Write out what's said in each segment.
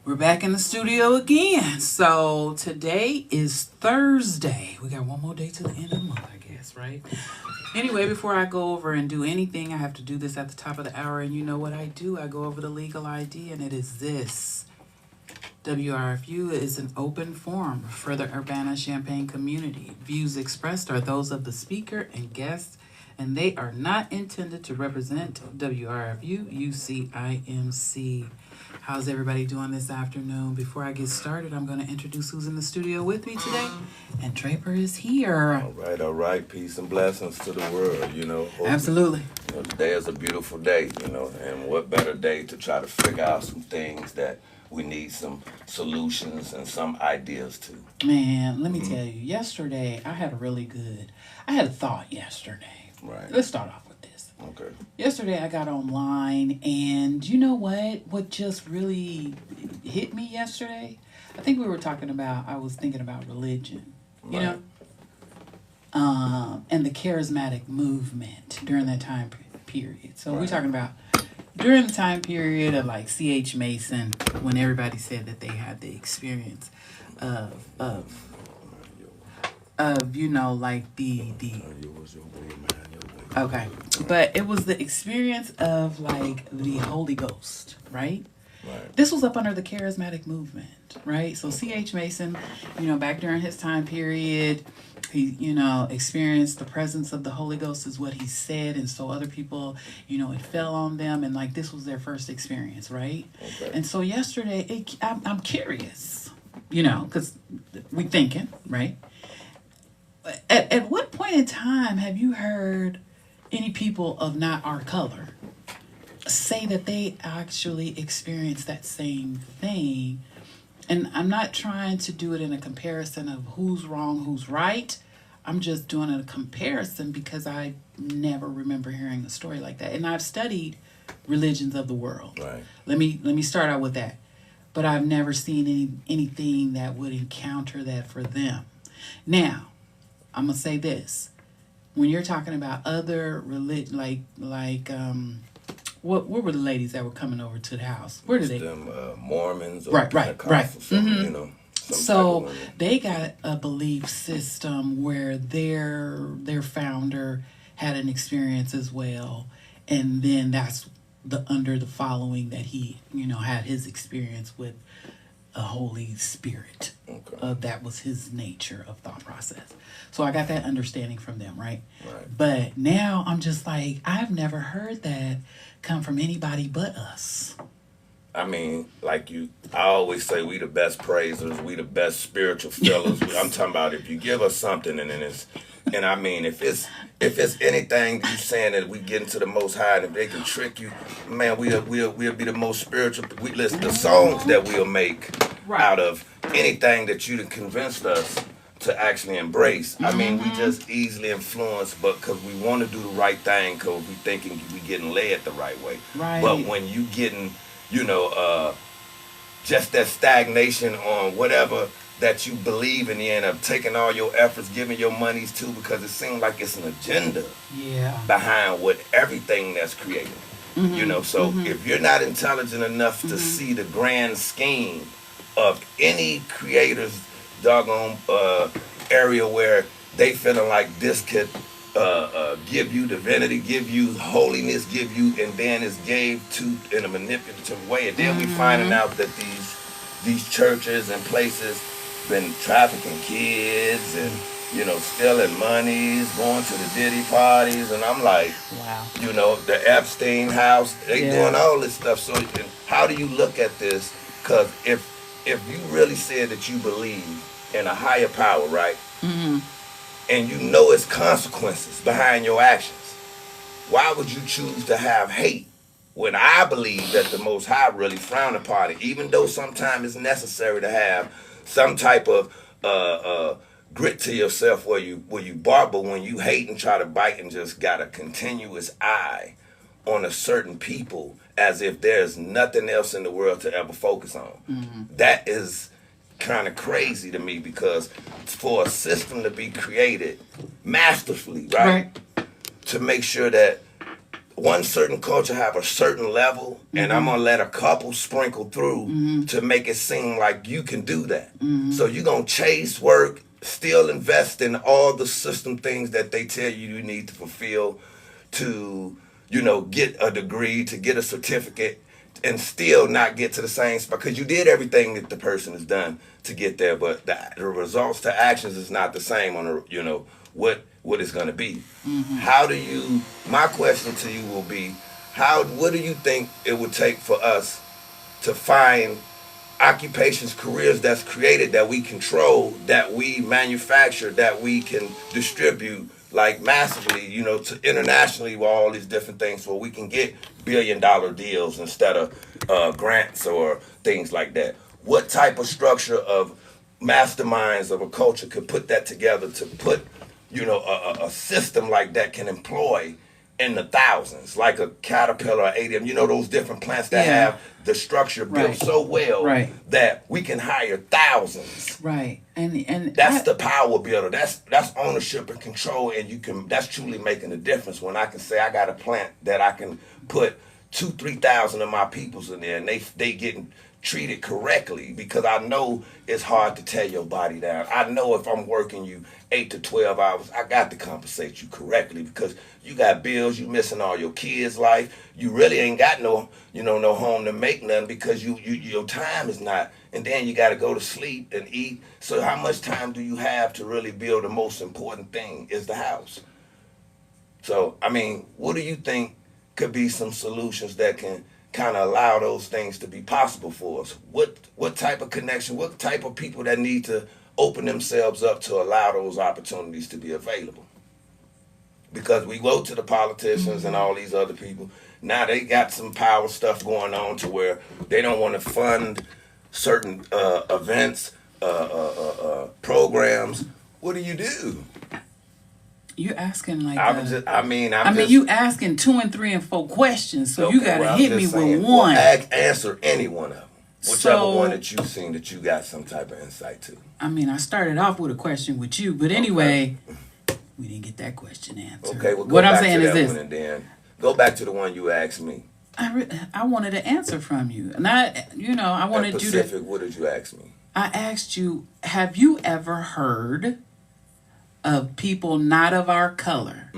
We're back in the studio again. So today is Thursday. We got one more day to the end of the month, I guess, right? Anyway, before I go over and do anything, I have to do this at the top of the hour. And you know what I do? I go over the legal ID, and it is this. WRFU is an open forum for the Urbana-Champaign community. Views expressed are those of the speaker and guests, and they are not intended to represent WRFU, UCIMC. How's everybody doing this afternoon? Before I get started, I'm going to introduce who's in the studio with me today. And Draper is here. All right. Peace and blessings to the world, Absolutely. Today is a beautiful day, and what better day to try to figure out some things that we need some solutions and some ideas to. Man, let me tell you, yesterday, I had a thought yesterday. Right. Let's start off with this. Okay. Yesterday I got online, and you know what just really hit me yesterday? I think I was thinking about religion, Right. and the charismatic movement during that time period. So we're talking about during the time period of like C.H. Mason, when everybody said that they had the experience of like the okay, but it was the experience of like the Holy Ghost, right? Right. This was up under the charismatic movement, right? So C.H. Mason, back during his time period, he, experienced the presence of the Holy Ghost is what he said. And so other people, it fell on them, and like this was their first experience, right? Okay. And so yesterday, I'm curious, because we thinking, right? At what point in time have you heard any people of not our color say that they actually experienced that same thing? And I'm not trying to do it in a comparison of who's wrong, who's right. I'm just doing a comparison because I never remember hearing a story like that. And I've studied religions of the world. Right. Let me start out with that. But I've never seen anything that would encounter that for them. Now, I'm gonna say this: when you're talking about other religion, what were the ladies that were coming over to the house? Where did they? Them Mormons or Right. Pentecostals, Mm-hmm. some So type of they got a belief system where their founder had an experience as well, and then that's under the following that he had his experience with a Holy Spirit. Okay. That was his nature of thought process. So I got that understanding from them, right? Right. But now I'm just like, I've never heard that come from anybody but us. I mean, I always say, we the best praisers, we the best spiritual fillers. I'm talking about if you give us something, and I mean, if it's anything you saying that we get into the Most High, and if they can trick you, man, we'll be the most spiritual. We listen to songs that we'll make out of anything that you done convinced us to actually embrace. I mean, we just easily influenced, but because we want to do the right thing, because we thinking we getting led the right way. Right. But when you getting just that stagnation on whatever that you believe in, the end of taking all your efforts, giving your monies to, because it seems like it's an agenda behind what everything that's created. So if you're not intelligent enough to see the grand scheme of any creator's doggone area where they feeling like this could give you divinity, give you holiness, and then it's gave to in a manipulative way. And then we finding out that these churches and places been trafficking kids and stealing monies, going to the Diddy parties, and I'm like, wow, the Epstein house, they doing all this stuff. So how do you look at this? Because if you really said that you believe in a higher power, right? Mm-hmm. And it's consequences behind your actions, why would you choose to have hate when I believe that the Most High really frown upon it, even though sometimes it's necessary to have some type of grit to yourself where you bark, but when you hate and try to bite and just got a continuous eye on a certain people as if there's nothing else in the world to ever focus on. That is kind of crazy to me, because for a system to be created masterfully, right? To make sure that one certain culture have a certain level, and I'm gonna let a couple sprinkle through to make it seem like you can do that. So you're gonna chase work, still invest in all the system things that they tell you need to fulfill to, get a degree, to get a certificate, and still not get to the same spot because you did everything that the person has done to get there, but the results to actions is not the same on a, what it's going to be. My question to you will be, what do you think it would take for us to find occupations, careers that's created, that we control, that we manufacture, that we can distribute like massively, to internationally with all these different things, so we can get billion-dollar deals instead of grants or things like that? What type of structure of masterminds of a culture could put that together to put, a system like that can employ in the thousands, like a Caterpillar or ADM, those different plants that have the structure built so well that we can hire thousands. Right. And that's the power builder. That's ownership and control, and that's truly making a difference when I can say I got a plant that I can put 2,000-3,000 of my peoples in there, and they getting treated correctly, because I know it's hard to tear your body down. I know if I'm working you 8 to 12 hours, I got to compensate you correctly, because you got bills, you missing all your kids' life. You really ain't got no home to make nothing, because your time is not, and then you got to go to sleep and eat. So how much time do you have to really build the most important thing is the house? So, what do you think could be some solutions that can kind of allow those things to be possible for us? What type of connection, what type of people that need to open themselves up to allow those opportunities to be available? Because we go to the politicians and all these other people, now they got some power stuff going on to where they don't want to fund certain events, programs. What do you do? You asking like you asking 2 and 3 and 4 questions, so you gotta hit me with one. Answer any one of them, whichever one that you've seen that you got some type of insight to. I started off with a question with you, but anyway, we didn't get that question answered. Okay, well, what I'm saying is this. And then go back to the one you asked me. I wanted an answer from you, and I wanted Pacific, you to. What did you ask me? I asked you, have you ever heard of people not of our color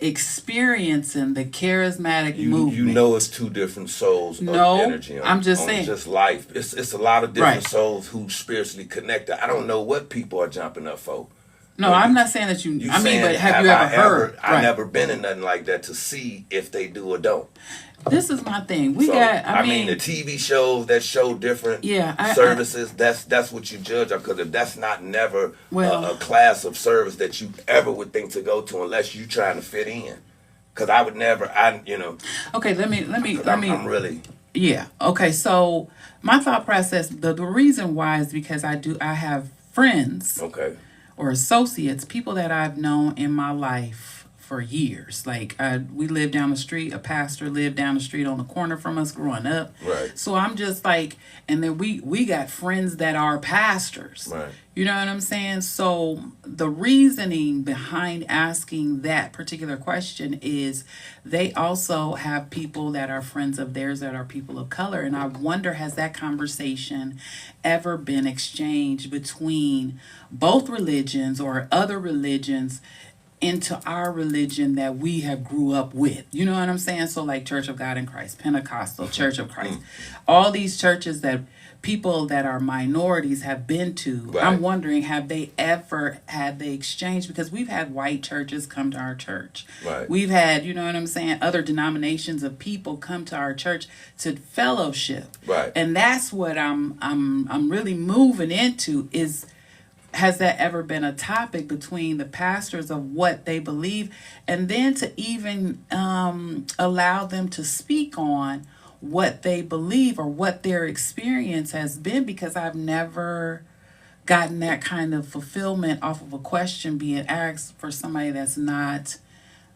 experiencing the charismatic movement? You know, it's two different souls of energy. I'm just saying, just life. It's a lot of different souls who spiritually connected. I don't know what people are jumping up for. No, I'm not saying that you. But have you ever heard? I've never been in nothing like that to see if they do or don't. This is my thing. The TV shows that show different services, that's what you judge on, because if that's not never a class of service that you ever would think to go to unless you trying to fit in. Because I would never, Okay, let me. I'm really. Yeah. Okay. So my thought process, the reason why is because I have friends. Okay. Or associates, people that I've known in my life for years. Like we lived down the street, a pastor lived down the street on the corner from us growing up. Right. So I'm just like, and then we got friends that are pastors. Right. You know what I'm saying? So the reasoning behind asking that particular question is they also have people that are friends of theirs that are people of color. And I wonder, has that conversation ever been exchanged between both religions or other religions into our religion that we have grew up with? You know what I'm saying? So like Church of God in Christ, Pentecostal, Church of Christ, all these churches that people that are minorities have been to. Right. I'm wondering, have they ever had the exchange? Because we've had white churches come to our church. Right. We've had, you know what I'm saying, other denominations of people come to our church to fellowship. Right. And that's what I'm really moving into is, has that ever been a topic between the pastors of what they believe, and then to even allow them to speak on what they believe or what their experience has been? Because I've never gotten that kind of fulfillment off of a question being asked for somebody that's not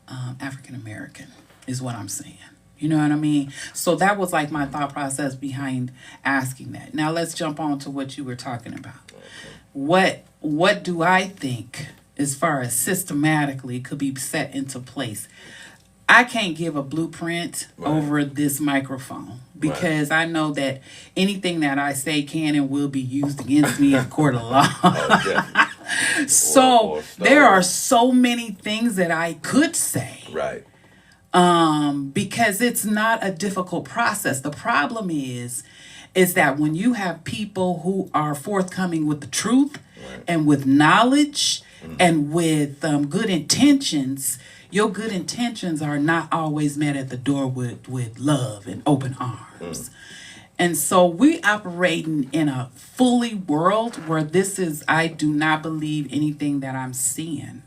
African American, is what I'm saying. You know what I mean? So that was like my thought process behind asking that. Now let's jump on to what you were talking about. What do I think as far as systematically could be set into place? I can't give a blueprint over this microphone because I know that anything that I say can and will be used against me in court of law. So there are so many things that I could say. Right. Because it's not a difficult process. The problem is that when you have people who are forthcoming with the truth and with knowledge and with good intentions, your good intentions are not always met at the door with love and open arms. And so we operating in a fully world where I do not believe anything that I'm seeing.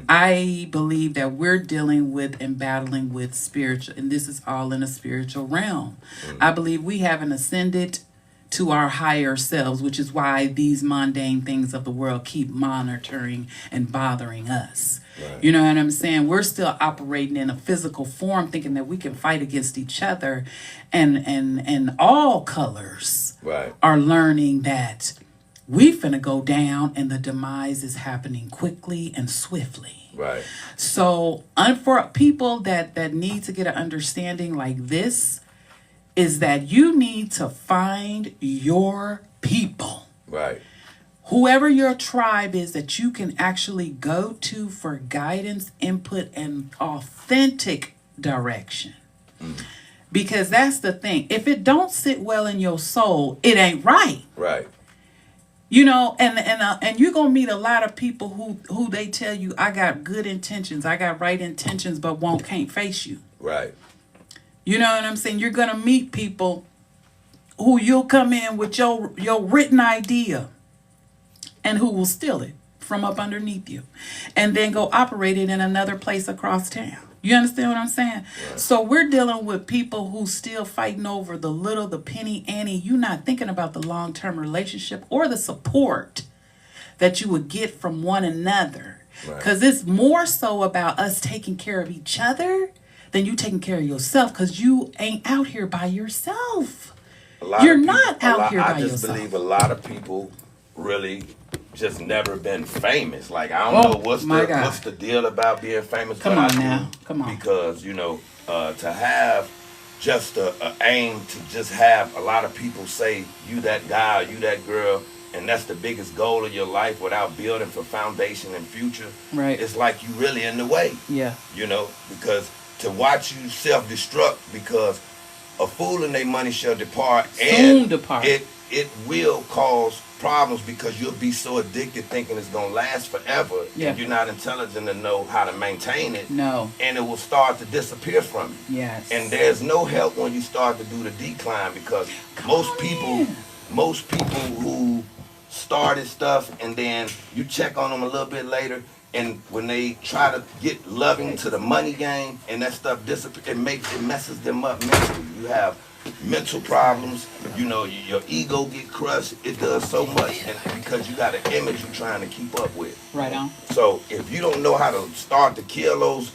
I believe that we're dealing with and battling with spiritual, and this is all in a spiritual realm. I believe we haven't ascended to our higher selves, which is why these mundane things of the world keep monitoring and bothering us. Right. You know what I'm saying? We're still operating in a physical form, thinking that we can fight against each other, and all colors are learning that we finna go down and the demise is happening quickly and swiftly. Right. So for people that need to get an understanding like this, is that you need to find your people. Right. Whoever your tribe is that you can actually go to for guidance, input, and authentic direction. Because that's the thing. If it don't sit well in your soul, it ain't right. Right. You know, and you're gonna meet a lot of people who they tell you, I got good intentions, I got right intentions, but can't face you. Right. You know what I'm saying? You're gonna meet people who you'll come in with your written idea, and who will steal it from up underneath you, and then go operate it in another place across town. You understand what I'm saying? Right. So we're dealing with people who still fighting over the penny ante. You're not thinking about the long-term relationship or the support that you would get from one another. Because it's more so about us taking care of each other than you taking care of yourself, because you ain't out here by yourself. You're not out here by yourself. I just believe a lot of people really just never been famous. Like, I don't know what's the deal about being famous. Come on. Because, you know, to have just a aim to just have a lot of people say you that guy or you that girl, and that's the biggest goal of your life without building for foundation and future. Right. It's like you really in the way. Yeah. You know, because to watch you self-destruct because a fool and their money shall depart. Soon depart. It will cause problems because you'll be so addicted thinking it's going to last forever. Yeah. And you're not intelligent to know how to maintain it. No. And it will start to disappear from you. Yes. And there's no help when you start to do the decline, because most people who started stuff and then you check on them a little bit later, and when they try to get loving to the money game and that stuff disappears, it messes them up mentally. You have mental problems, you know, your ego get crushed. It does so much, and because you got an image you're trying to keep up with. Right on. So if you don't know how to start to kill those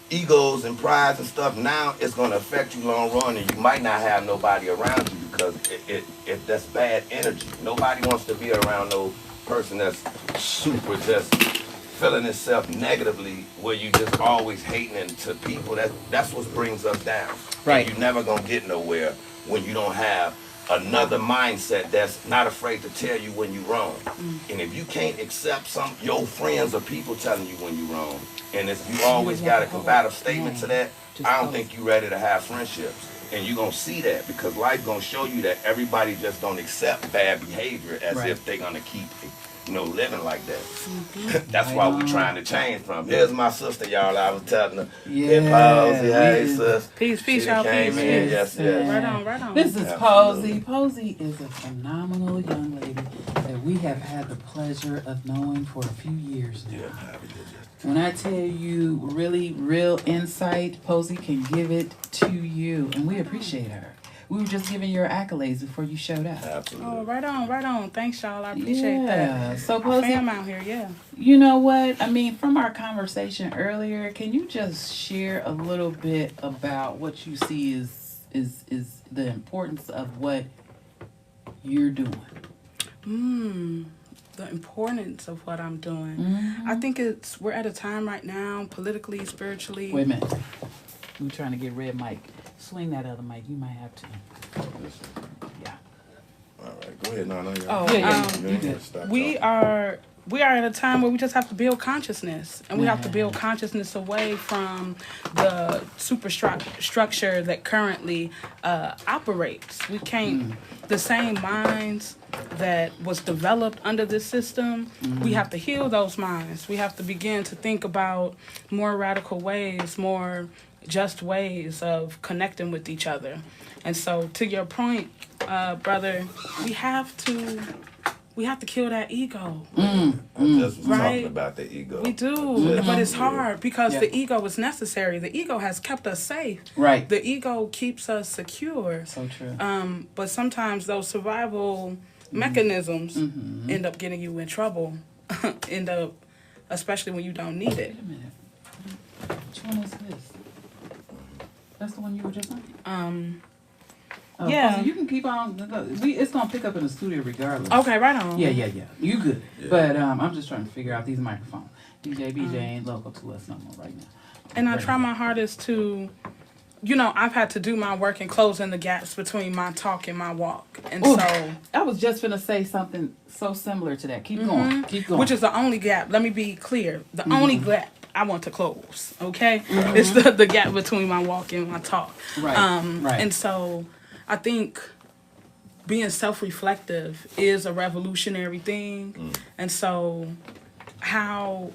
egos and prides and stuff, now it's going to affect you long run, and you might not have nobody around you because it that's bad energy. Nobody wants to be around no person that's super just feeling itself negatively, where you just always hating into people. That's what brings us down. Right. And you're never gonna get nowhere when you don't have another mindset that's not afraid to tell you when you're wrong. And if you can't accept your friends or people telling you when you're wrong, and if you always got a combative statement to that, I don't think you're ready to have friendships. And you're gonna see that because life gonna show you that everybody just don't accept bad behavior as if they're gonna keep living like that. That's why we're trying to change from. Here's my sister, y'all. I was telling her. Hey, Posey. Hey, sis. Peace, y'all. Came in. Yes. Right on. This is Posey. Posey is a phenomenal young lady that we have had the pleasure of knowing for a few years now. When I tell you really real insight, Posey can give it to you, and we appreciate her. We were just giving your accolades before you showed up. Absolutely. Oh, right on. Thanks, y'all. I appreciate that. So, Posey, fam out here, yeah. You know what? I mean, from our conversation earlier, can you just share a little bit about what you see is the importance of what you're doing? The importance of what I'm doing. I think we're at a time right now, politically, spiritually. Wait a minute. We're trying to get Red Mike. Swing that other mic. You might have to. Yeah. All right, go ahead. No, Oh, yeah. We are at a time where we just have to build consciousness, and we have to build consciousness away from the superstructure that currently operates. We can't, the same minds that was developed under this system, we have to heal those minds. We have to begin to think about more radical ways, more just ways of connecting with each other. And so, to your point, brother, we have to kill that ego. I just was talking about the ego. We do, but it's hard because the ego is necessary. The ego has kept us safe. Right. The ego keeps us secure. So true. But sometimes those survival mechanisms end up getting you in trouble. Especially when you don't need it. Wait a minute. Which one is this? That's the one you were just on? Yeah. So you can keep on. It's gonna pick up in the studio regardless. Okay, right on. Yeah. You good. Yeah. But I'm just trying to figure out these microphones. DJ BJ ain't local to us no more right now. And I try my hardest to, I've had to do my work in closing the gaps between my talk and my walk. And so I was just gonna say something so similar to that. Keep going. Keep going. Which is the only gap. Let me be clear. The only gap I want to close. Okay, it's the gap between my walk and my talk. Right. Right. And so I think being self-reflective is a revolutionary thing. And so how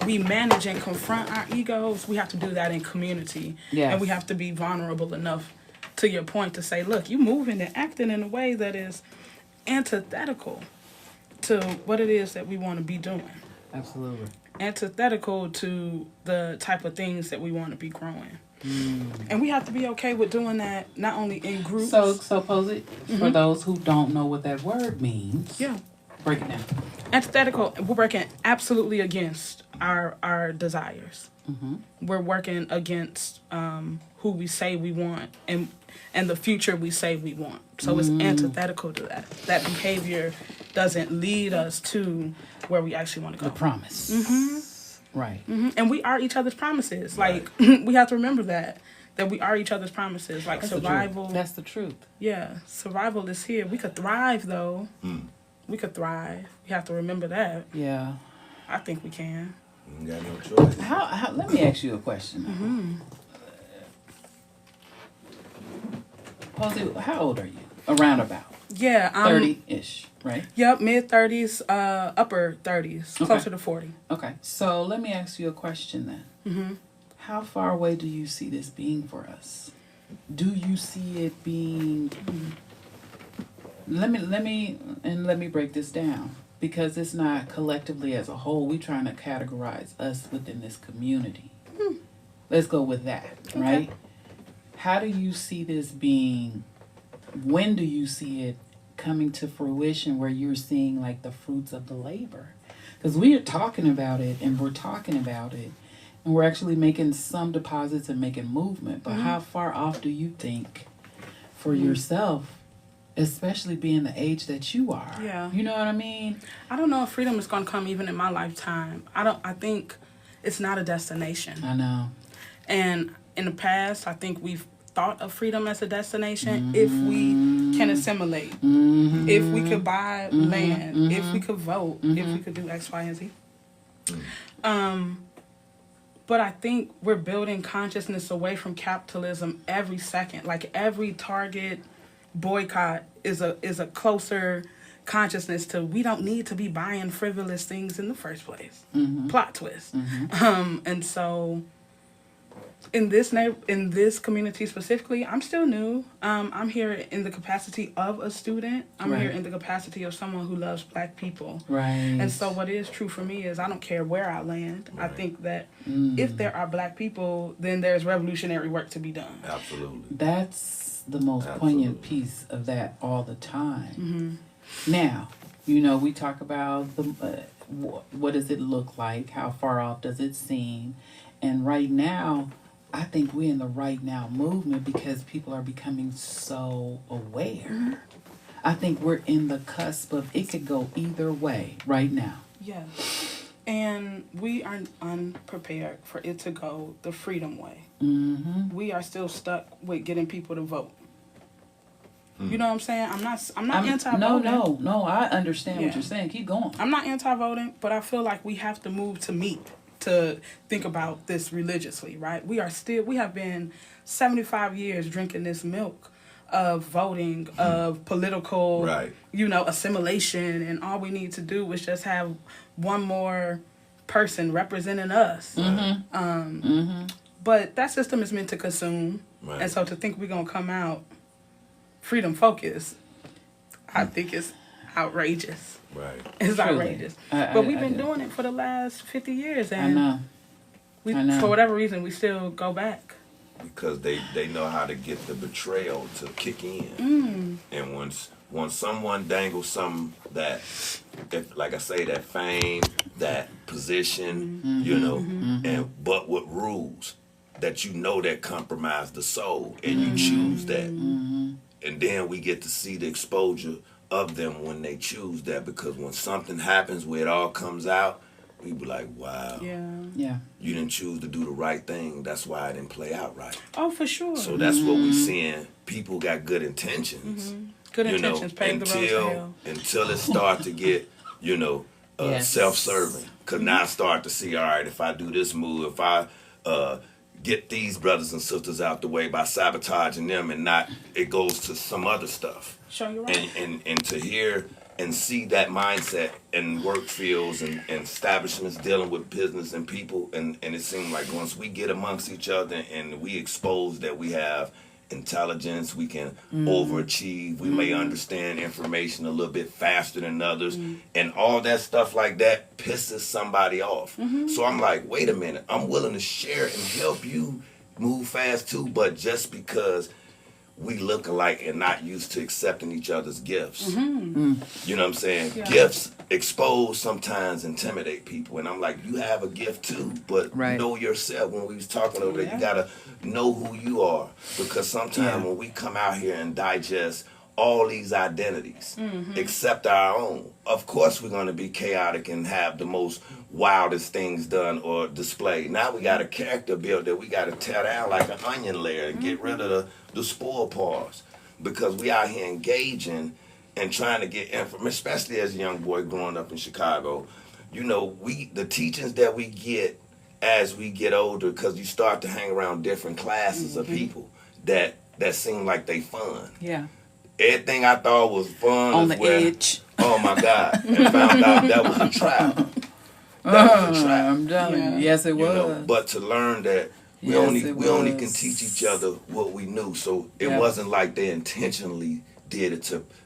we manage and confront our egos, we have to do that in community. Yes. And we have to be vulnerable enough, to your point, to say, look, you moving and acting in a way that is antithetical to what it is that we want to be doing. Absolutely. Antithetical to the type of things that we want to be growing. And we have to be okay with doing that, not only in groups. So pose it for those who don't know what that word means. Yeah. Break it down. Antithetical, we're working absolutely against our desires. We're working against who we say we want and the future we say we want. So it's antithetical to that. That behavior doesn't lead us to where we actually want to go. The promise. Right. And we are each other's promises. Like, we have to remember that we are each other's promises. Like, That's survival. That's the truth. Yeah, survival is here. We could thrive, though. We could thrive. We have to remember that. Yeah. I think we can. You got no choice. How? Let me ask you a question. Posey, how old are you? Around about. Yeah, 30-ish, right? Yep, mid-30s, upper 30s, closer to 40. Okay, so let me ask you a question then. How far away do you see this being for us? Do you see it being? Let me break this down, because it's not collectively as a whole. We're trying to categorize us within this community. Let's go with that, right? How do you see this being? When do you see it coming to fruition where you're seeing like the fruits of the labor? Because we are talking about it and we're actually making some deposits and making movement. But how far off do you think for yourself, especially being the age that you are? Yeah. You know what I mean? I don't know if freedom is going to come even in my lifetime. I think it's not a destination. I know. And in the past, I think we've thought of freedom as a destination if we can assimilate, if we could buy land, if we could vote, if we could do X, Y, and Z. But I think we're building consciousness away from capitalism every second. Like every Target boycott is a closer consciousness to we don't need to be buying frivolous things in the first place. Plot twist. And so in this community specifically, I'm still new. I'm here in the capacity of a student. I'm here in the capacity of someone who loves Black people. Right. And so what is true for me is I don't care where I land. I think that if there are Black people, then there's revolutionary work to be done. Absolutely. That's the most poignant piece of that all the time. Now, we talk about the what does it look like? How far off does it seem? And right now, I think we're in the right now movement because people are becoming so aware. I think we're in the cusp of it could go either way right now. Yeah. And we are unprepared for it to go the freedom way. Mm-hmm. We are still stuck with getting people to vote. You know what I'm saying? I'm not anti-voting. No, I understand Yeah. what you're saying. Keep going. I'm not anti-voting, but I feel like we have to move to meet to think about this religiously, right? We have been 75 years drinking this milk of voting, of political, Right. Assimilation, and all we need to do is just have one more person representing us. But that system is meant to consume, Right. and so to think we're gonna come out freedom focused, I think it's outrageous. Right. It's Truly. outrageous. I But we've been do. doing it for the last 50 years, I and know. I know. for whatever reason, we still go back. Because they know how to get the betrayal to kick in. And once someone dangles something that, like I say, that fame, that position, but with rules that that compromise the soul, and you choose that. And then we get to see the exposure of them when they choose that, because when something happens where it all comes out, we be like, wow, Yeah. you didn't choose to do the right thing. That's why it didn't play out right. Oh, for sure. So that's what we seeing. People got good intentions. Good intentions pave the road to hell. Until it start to get, Yes. self-serving. Because now I start to see, all right, if I do this move, if I get these brothers and sisters out the way by sabotaging them, and not, it goes to some other stuff. Show you right. And to hear and see that mindset in work fields and establishments dealing with business and people, and it seems like once we get amongst each other and we expose that we have intelligence, we can overachieve, we may understand information a little bit faster than others, and all that stuff like that pisses somebody off. So I'm like, wait a minute, I'm willing to share and help you move fast too, but just because we look alike and not used to accepting each other's gifts. You know what I'm saying? Yeah. Gifts expose sometimes intimidate people. And I'm like, you have a gift too, but Right. know yourself. When we was talking over there, you gotta know who you are. Because sometimes when we come out here and digest all these identities, except our own, of course we're gonna be chaotic and have the most wildest things done or displayed. Now we got a character build that we gotta tear down like an onion layer and get rid of the spoil parts, because we out here engaging and trying to get information, especially as a young boy growing up in Chicago. The teachings that we get as we get older, because you start to hang around different classes of people that seem like they fun. Yeah. Everything I thought was fun On is the where, edge. oh my God, and found out that was a trap. That was a trap. I'm telling Yeah. you. Yes, it You was. know, but to learn that we Yes, only it can was. teach each other what we knew. So it Yeah. wasn't like they intentionally did it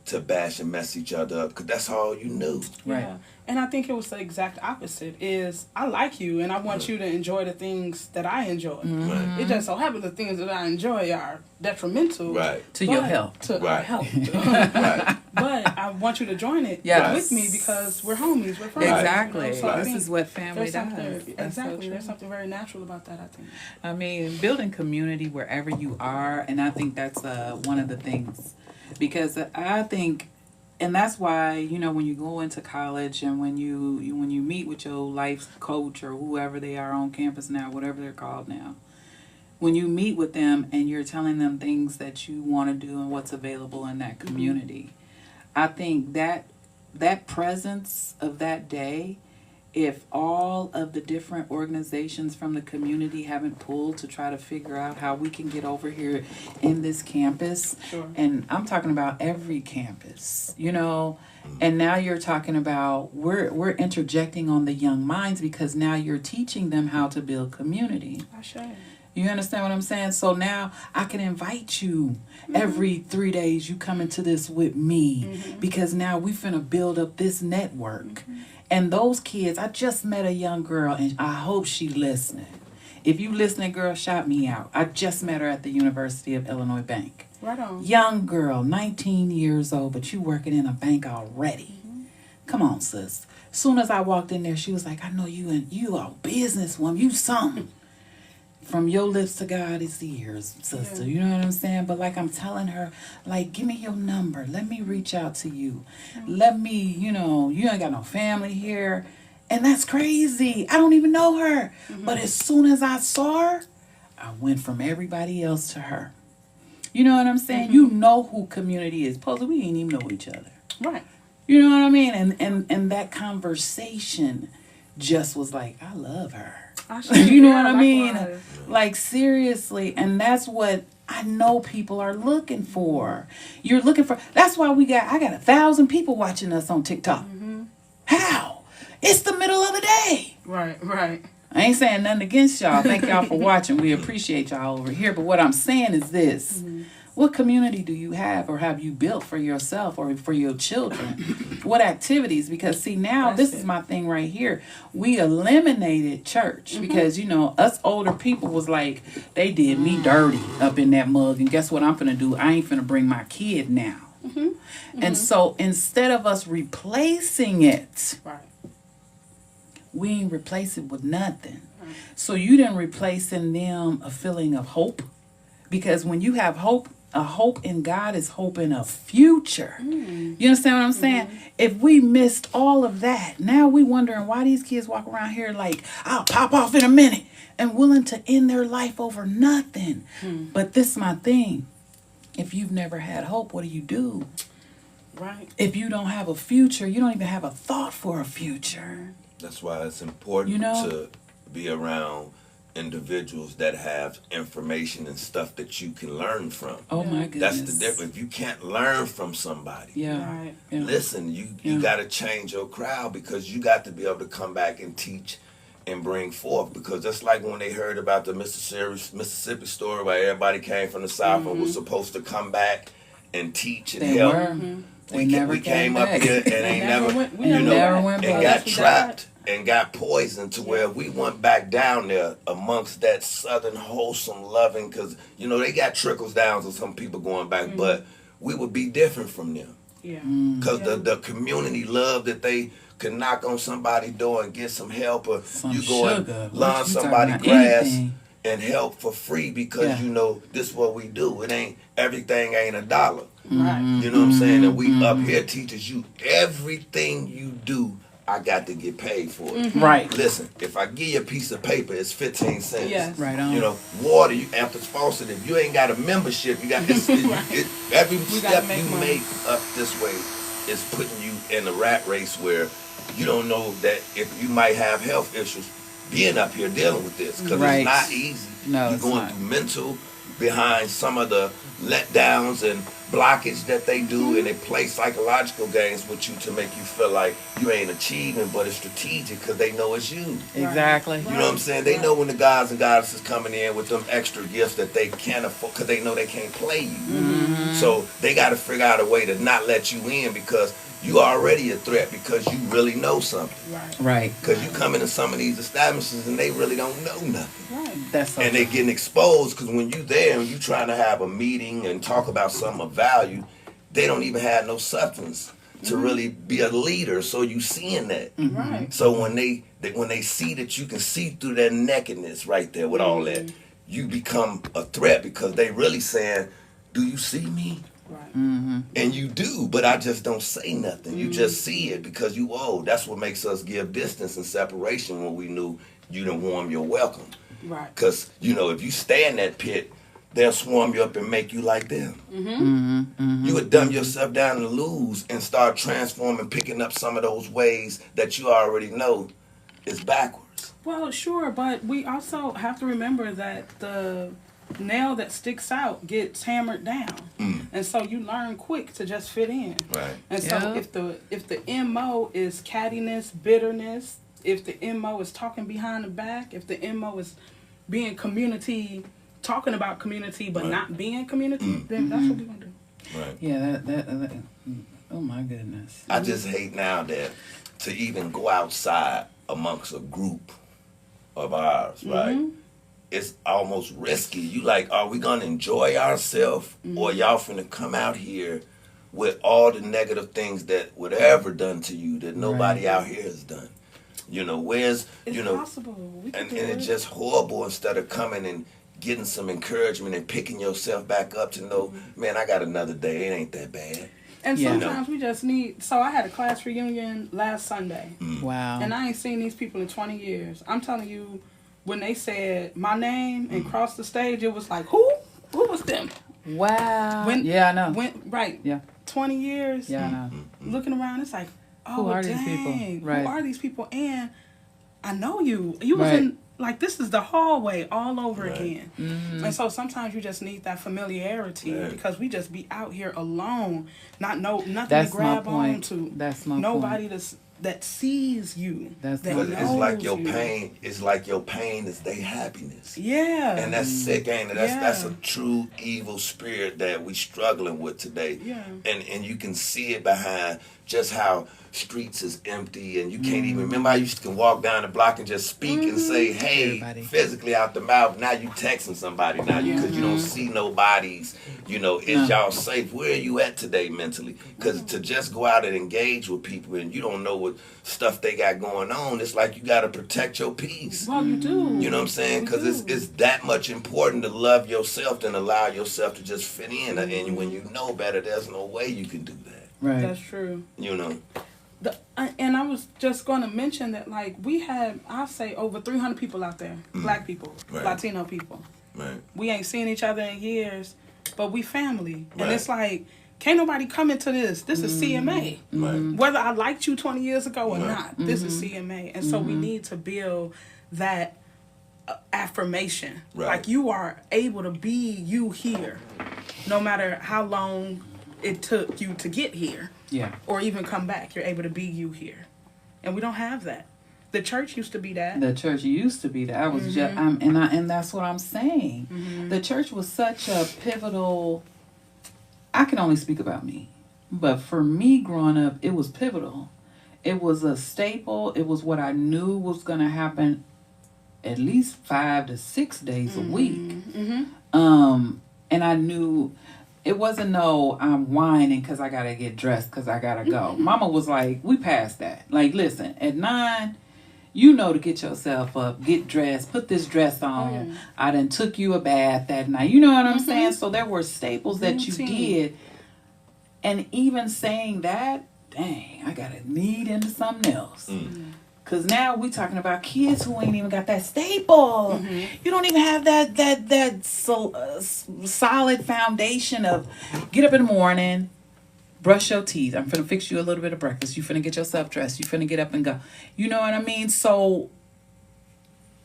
to bash and mess each other up, because that's all you knew. Right. Yeah. And I think it was the exact opposite. Is I like you and I want you to enjoy the things that I enjoy. Right. It just so happens the things that I enjoy are detrimental Right. To your health. To our Right. health. Right. But I want you to join it Yes. with me because we're homies, we're friends. Exactly. So I This think is what family there's does. something That's so exactly. true. There's something very natural about that, I think. I mean, building community wherever you are, and I think that's one of the things, because I think, and that's why when you go into college and when you meet with your life coach or whoever they are on campus now, whatever they're called now, when you meet with them and you're telling them things that you want to do and what's available in that community, I think that presence of that day, if all of the different organizations from the community haven't pulled to try to figure out how we can get over here in this campus, Sure. and I'm talking about every campus, and now you're talking about we're interjecting on the young minds, because now you're teaching them how to build community. I share. You understand what I'm saying? So now I can invite you every 3 days. You come into this with me, because now we finna build up this network. And those kids, I just met a young girl, and I hope she listening. If you listening, girl, shout me out. I just met her at the University of Illinois Bank. Right on. Young girl, 19 years old, but you working in a bank already. Come on, sis. Soon as I walked in there, she was like, I know you are a businesswoman. You something. From your lips to God's ears, sister. Yeah. You know what I'm saying? But like I'm telling her, like, give me your number. Let me reach out to you. Let me, you ain't got no family here. And that's crazy. I don't even know her. But as soon as I saw her, I went from everybody else to her. You know what I'm saying? You know who community is. Supposedly we ain't even know each other. Right. You know what I mean? And that conversation just was like, I love her. You know what I mean? Like, seriously. And that's what I know people are looking for. You're looking for. That's why I got 1,000 people watching us on TikTok. How? It's the middle of the day. Right. I ain't saying nothing against y'all. Thank y'all for watching. We appreciate y'all over here. But what I'm saying is this. What community do you have or have you built for yourself or for your children? What activities? Because see, now this is my thing right here. We eliminated church because, you know, us older people was like, they did me dirty up in that mug. And guess what I'm finna do? I ain't finna bring my kid now. And so instead of us replacing it, we ain't replace it with nothing. So you didn't replace in them a feeling of hope. Because when you have hope, a hope in God is hope in a future. You understand what I'm saying? If we missed all of that, now we wondering why these kids walk around here like, I'll pop off in a minute and willing to end their life over nothing. But this is my thing. If you've never had hope, what do? Right. If you don't have a future, you don't even have a thought for a future. That's why it's important to be around individuals that have information and stuff that you can learn from. Oh my goodness. That's the difference. If you can't learn from somebody, listen, you got to change your crowd because you got to be able to come back and teach and bring forth. Because that's like when they heard about the Mississippi story where everybody came from the South and was supposed to come back and teach and help. We came up here and never went back. And got trapped and got poisoned to where we went back down there amongst that southern wholesome loving, because you know they got trickles downs of some people going back, but we would be different from them because the community love that they could knock on somebody's door and get some help, or you go and lawn somebody grass and help for free because you know this is what we do. It ain't everything ain't $1. Right. You know what I'm saying? And we up here teaches you everything you do, I got to get paid for it. Right. Listen, if I give you a piece of paper, it's 15 cents. Yes. Right on. You know, water, you after faucet, if you ain't got a membership, you got every step you make up this way is putting you in a rat race where you don't know that if you might have health issues being up here dealing with this, because it's not easy. No, you're going through mental behind some of the letdowns and blockage that they do, and they play psychological games with you to make you feel like you ain't achieving, but it's strategic because they know it's you. Exactly. You know what I'm saying? They know when the gods and goddesses coming in with them extra gifts that they can't afford because they know they can't play you. So they got to figure out a way to not let you in because you already a threat because you really know something. Right. Because you come into some of these establishments and they really don't know nothing. Right. That's and they getting exposed because when you there and you trying to have a meeting and talk about something of value, they don't even have no substance to really be a leader. So you seeing that. Right. So when they see that you can see through their nakedness right there with all that, you become a threat because they really saying, do you see me? Right. And you do, but I just don't say nothing. You just see it because you old. That's what makes us give distance and separation when we knew you didn't warm your welcome. Right. Because, you know, if you stay in that pit, they'll swarm you up and make you like them. You would dumb yourself down and lose and start transforming, picking up some of those ways that you already know is backwards. Well, sure, but we also have to remember that the nail that sticks out gets hammered down, and so you learn quick to just fit in. Right. And so if the MO is cattiness, bitterness, if the MO is talking behind the back, if the MO is being community, talking about community but not being community, then that's what we're gonna do. Right. Yeah. That. Oh my goodness. I just hate now that to even go outside amongst a group of ours, right? It's almost risky. You like, are we gonna enjoy ourselves, or y'all finna come out here with all the negative things that would ever done to you that nobody out here has done? You know, where's It's possible. We can and do it's just horrible. Instead of coming and getting some encouragement and picking yourself back up to know, man, I got another day. It ain't that bad. And sometimes we just need. So I had a class reunion last Sunday. Wow. And I ain't seen these people in 20 years. I'm telling you, when they said my name and crossed the stage, it was like, who? Who was them? Wow. Yeah, I know. Right. Yeah. 20 years. Yeah, I know. Looking around, it's like, oh, who are dang. these people? Right. Who are these people? And I know you. You was in, like, this is the hallway all over again. Mm-hmm. And so sometimes you just need that familiarity because we just be out here alone, nothing to grab on to. That's my Nobody point. that sees you. But it's like your pain. It's like your pain is their happiness. Yeah. And that's sick, ain't it? That's a true evil spirit that we struggling with today. Yeah. And you can see it behind just how streets is empty and you can't even remember how you can walk down the block and just speak and say, hey, physically out the mouth. Now you texting somebody now because you don't see nobody's, is y'all safe? Where are you at today mentally? Because to just go out and engage with people and you don't know what stuff they got going on, it's like you got to protect your peace. Well, you do. You know what I'm saying? Because it's that much important to love yourself than allow yourself to just fit in. And when you know better, there's no way you can do that. Right. That's true. And I was just going to mention that, like, we had, I'll say, over 300 people out there. Black people, Latino people. Right. We ain't seen each other in years, but we family. And it's like, can't nobody come into this. This is CMA. Right. Whether I liked you 20 years ago or not, this is CMA. And so we need to build that affirmation. Right. Like, you are able to be you here, no matter how long it took you to get here. Yeah. Or even come back. You're able to be you here. And we don't have that. The church used to be that. The church used to be that. I was just and that's what I'm saying. The church was such a pivotal. I can only speak about me. But for me growing up, it was pivotal. It was a staple. It was what I knew was going to happen at least 5 to 6 days a week. And I knew it wasn't no I'm whining because I got to get dressed because I got to go. Mama was like, we passed that. Like, listen, at 9, to get yourself up, get dressed, put this dress on. I done took you a bath that night. You know what I'm saying? So there were staples that you did. And even saying that, dang, I got to lead into something else. Because now we talking about kids who ain't even got that staple. You don't even have that solid foundation of get up in the morning, brush your teeth. I'm finna fix you a little bit of breakfast. You finna get yourself dressed. You finna get up and go. You know what I mean? So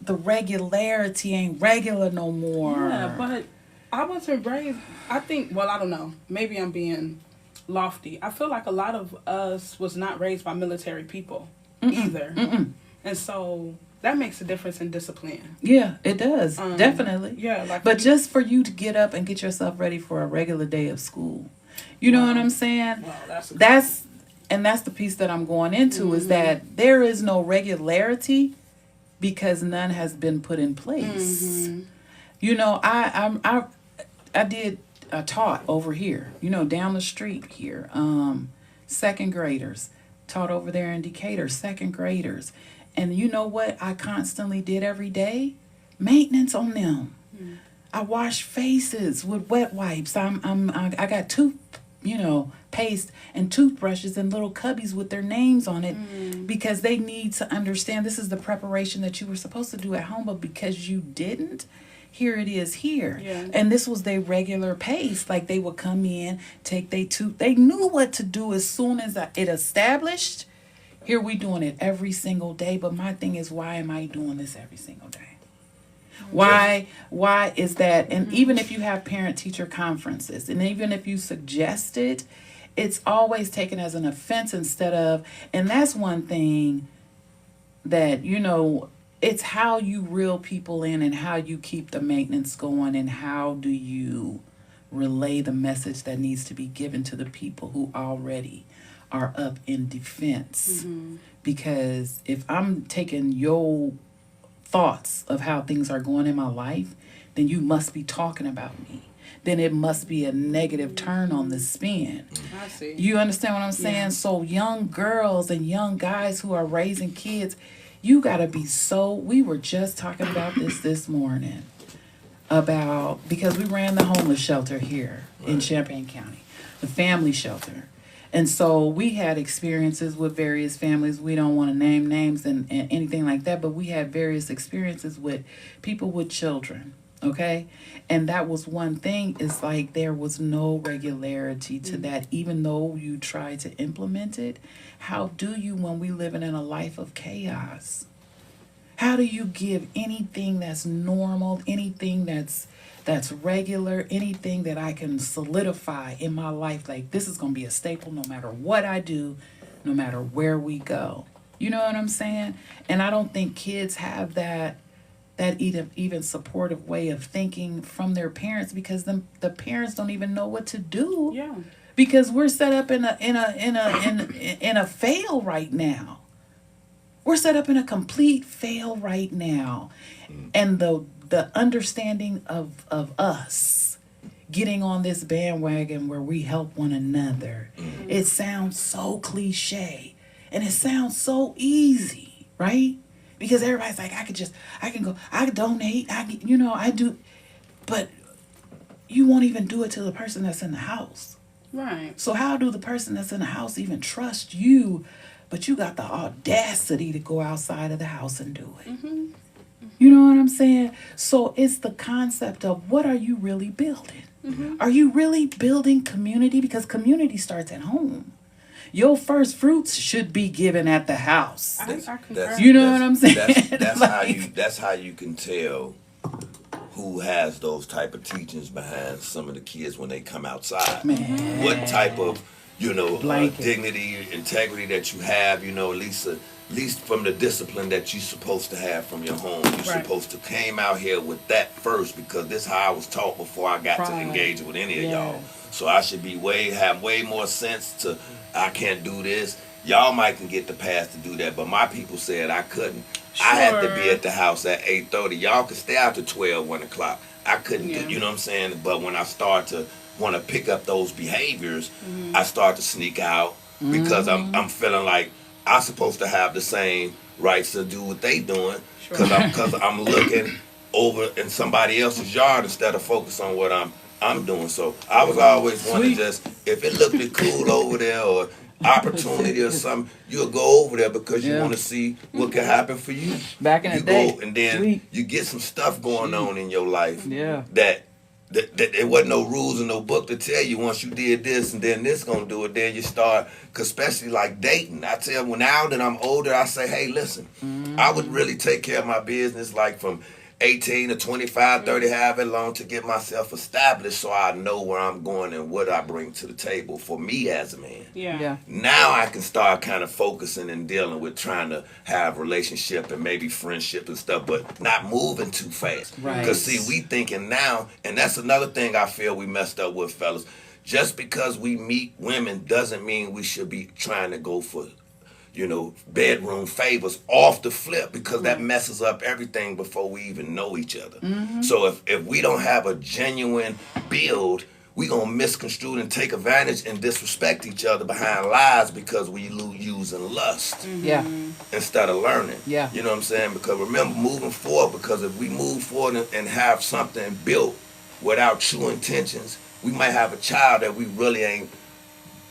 the regularity ain't regular no more. Yeah, but I wasn't raised, I think, well, I don't know. Maybe I'm being lofty. I feel like a lot of us was not raised by military people. Either. And so that makes a difference in discipline. Yeah, it does. Definitely. Yeah. But just for you to get up and get yourself ready for a regular day of school. You know what I'm saying? Wow, that's the piece that I'm going into is that there is no regularity because none has been put in place. I taught over here, down the street here, second graders. Taught over there in Decatur, second graders. And you know what I constantly did every day? Maintenance on them. I wash faces with wet wipes. I got paste and toothbrushes and little cubbies with their names on it because they need to understand this is the preparation that you were supposed to do at home, but because you didn't, here it is here. Yeah. And this was their regular pace. Like they would come in, take their they knew what to do as soon as it established. Here we doing it every single day. But my thing is, why am I doing this every single day? Why is that? And even if you have parent-teacher conferences, and even if you suggest it, it's always taken as an offense instead of, and that's one thing that, it's how you reel people in and how you keep the maintenance going and how do you relay the message that needs to be given to the people who already are up in defense. Because if I'm taking your thoughts of how things are going in my life, then you must be talking about me. Then it must be a negative turn on the spin. I see. You understand what I'm saying? Yeah. So young girls and young guys who are raising kids, you got to be we were just talking about this morning because we ran the homeless shelter here in Champaign County, the family shelter. And so we had experiences with various families. We don't want to name names and anything like that, but we had various experiences with people with children. Okay. And that was one thing, is like there was no regularity to that, even though you tried to implement it. How do you, when we living in a life of chaos? How do you give anything that's normal, anything that's regular, anything that I can solidify in my life, like this is going to be a staple no matter what I do, no matter where we go. You know what I'm saying? And I don't think kids have that even supportive way of thinking from their parents, because the parents don't even know what to do. Yeah. Because we're set up in a fail right now. We're set up in a complete fail right now. And the understanding of us getting on this bandwagon where we help one another, it sounds so cliche and it sounds so easy, right? Because everybody's like, I can go, I donate, I do. But you won't even do it to the person that's in the house. Right. So how do the person that's in the house even trust you, but you got the audacity to go outside of the house and do it? Mm-hmm. You know what I'm saying? So it's the concept of, what are you really building? Mm-hmm. Are you really building community? Because community starts at home. Your first fruits should be given at the house. I concur. You know what I'm saying? That's how you can tell who has those type of teachings behind some of the kids when they come outside. Man. What type of Blanket. dignity, integrity that you have, at least from the discipline that you're supposed to have from your home. You're supposed to came out here with that first, because this is how I was taught before I got to engage with any of y'all. So I should be have way more sense to, I can't do this. Y'all might can get the pass to do that, but my people said I couldn't. Sure. I had to be at the house at 8:30. Y'all could stay out to 12, 1 o'clock. I couldn't do, you know what I'm saying? But when I start to want to pick up those behaviors, I start to sneak out because I'm feeling like I'm supposed to have the same rights to do what they doing, because I'm looking over in somebody else's yard instead of focus on what I'm doing. So I was always wanting to just, if it looked cool over there or opportunity or something, you'll go over there because you want to see what can happen for you. Back in the day, go, and then you get some stuff going on in your life Yeah. that there wasn't no rules and no book to tell you once you did this and then this gonna do it. Then you start, cause especially like dating. I tell you, now that I'm older, I say, hey, listen, I would really take care of my business like from 18 to 25, 30, however long, to get myself established so I know where I'm going and what I bring to the table for me as a man. Yeah. Now I can start kind of focusing and dealing with trying to have relationship and maybe friendship and stuff, but not moving too fast. Right. Because see, we thinking now, and that's another thing I feel we messed up with, fellas. Just because we meet women doesn't mean we should be trying to go for bedroom favors off the flip, because that messes up everything before we even know each other. So if we don't have a genuine build, we gonna misconstrue and take advantage and disrespect each other behind lies because we using lust instead of learning. Yeah. You know what I'm saying? Because remember, moving forward, because if we move forward and have something built without true intentions, we might have a child that we really ain't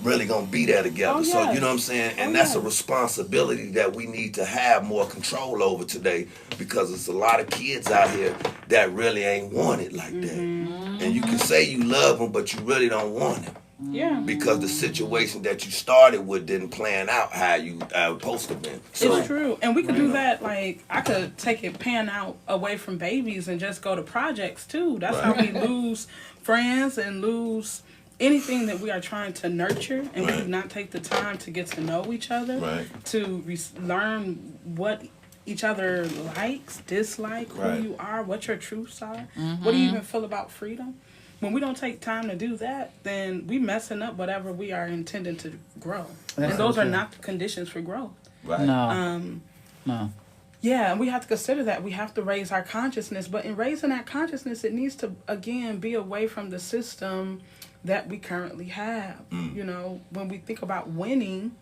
really gonna be there together. So you know what I'm saying? And that's a responsibility that we need to have more control over today, because there's a lot of kids out here that really ain't want it like that. And you can say you love them, but you really don't want it. Yeah. Because the situation that you started with didn't plan out how you supposed to been. So, it's true. And we could do that, like, I could take it pan out away from babies and just go to projects too. That's how we lose friends and lose anything that we are trying to nurture, and we do not take the time to get to know each other, to learn what each other likes, dislike, who you are, what your truths are, what do you even feel about freedom. When we don't take time to do that, then we messing up whatever we are intending to grow. And those are not the conditions for growth. No. Yeah, and we have to consider that. We have to raise our consciousness. But in raising that consciousness, it needs to, again, be away from the system that we currently have. You know, when we think about winning,